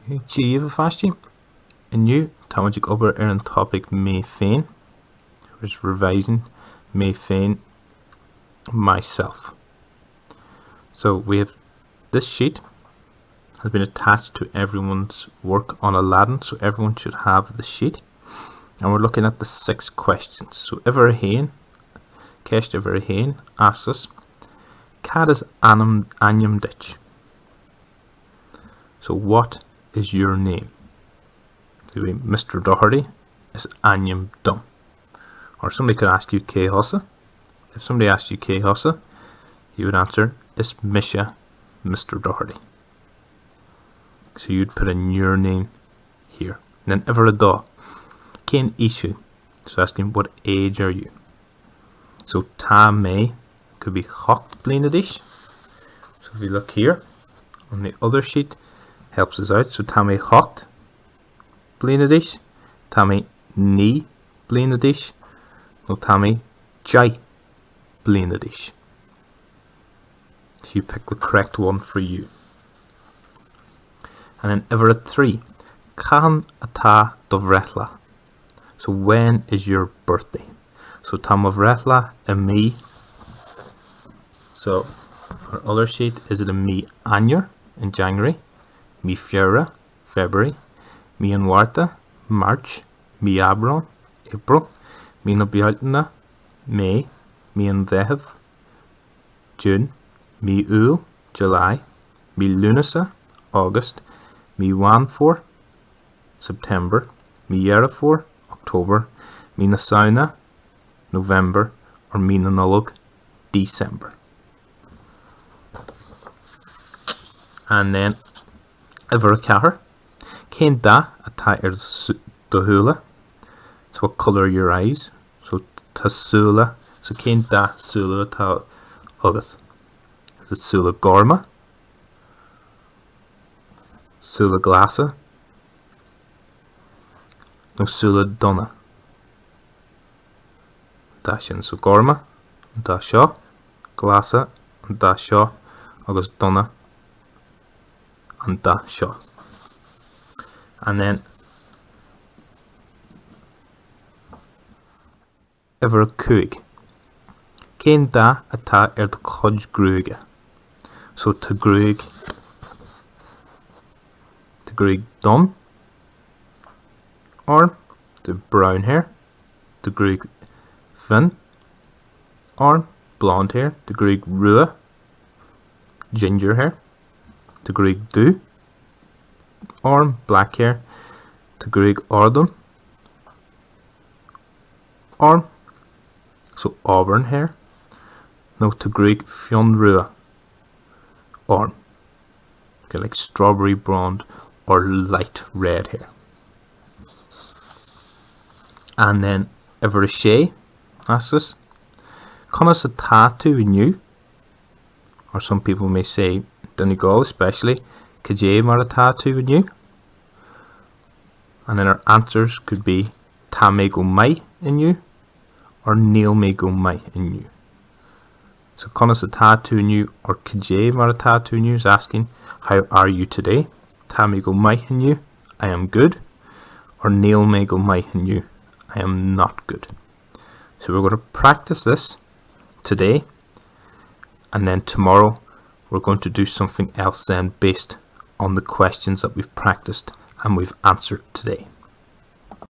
Gaeilge Féin inniu tá muid obair ar an topic Mé Féin, which is revising Mé Féin myself. So we have this sheet has been attached to everyone's work on Aladdin, so everyone should have the sheet, and we're looking at the 6 questions. So Iver Hain, Keist Iver Hain asks us, Cad is Anyam Ditch. So what is your name? Mr. Doherty is Anyam Dum. Or somebody could ask you Cé Hosa. If somebody asked you Cé Hosa, you would answer is Misha Mr. Doherty. So you'd put in your name here. And then Iver Da, Cén Ishu. So asking what age are you? So Ta May could be Hocht Blínadish. So if you look here on the other sheet, helps us out. So Ta May Hocht Blínadish, Ta May Ní Blínadish, no Ta May Jai Blínadish. So you pick the correct one for you. And then Iver 3, Can Ata Dovrethla. So when is your birthday? So Ta Movrethla and me. So our other sheet, is it a me Anyer in January, me Fiera February, me Anwarta March, me Abron April, me Nabialtna May, me Anvehev June, me Ul July, me Lunasa August, me Wanfor September, me Yerafor October, me Nasauna November, or me Nanulog December. And then Iver Cahar, Cén Da Ata Dohula. So what colour are your eyes? So Tasula. So Cén Da Sula Ta Ogus. Is it Sula Gorma? Sula Glasa? No, Sula Donna. Dashin. So Gorma, Da Shaw, Glasa, and Da Shaw, August Donna, and Da Shaw. And then Iver Kuig, Cén Da Ata the Codge Gruige. So to Gruig Dun, or the brown hair, to Gruig Fin, or blonde hair, to Gruig Rua, ginger hair, to Gruig Du, or black hair, to Gruig Ordon, or so auburn hair, no, to Gruig Fionn Rua, or okay, like strawberry blonde or light red hair. And then Iver Shay asks us, Conas a tattoo in you? Or some people may say, Donegal especially, Gaeilge Mar a tattoo in you? And then our answers could be Ta Mé Go Mai in you, or Neil Mé Go Mai in you. So Conas a tattoo in you, or Gaeilge Mar a tattoo in you is asking, how are you today? Ta Mé Go Mai in you, I am good. Or Neil Mé Go Mai in you, I am not good. So we're going to practice this today, and then tomorrow we're going to do something else then based on the questions that we've practiced and we've answered today.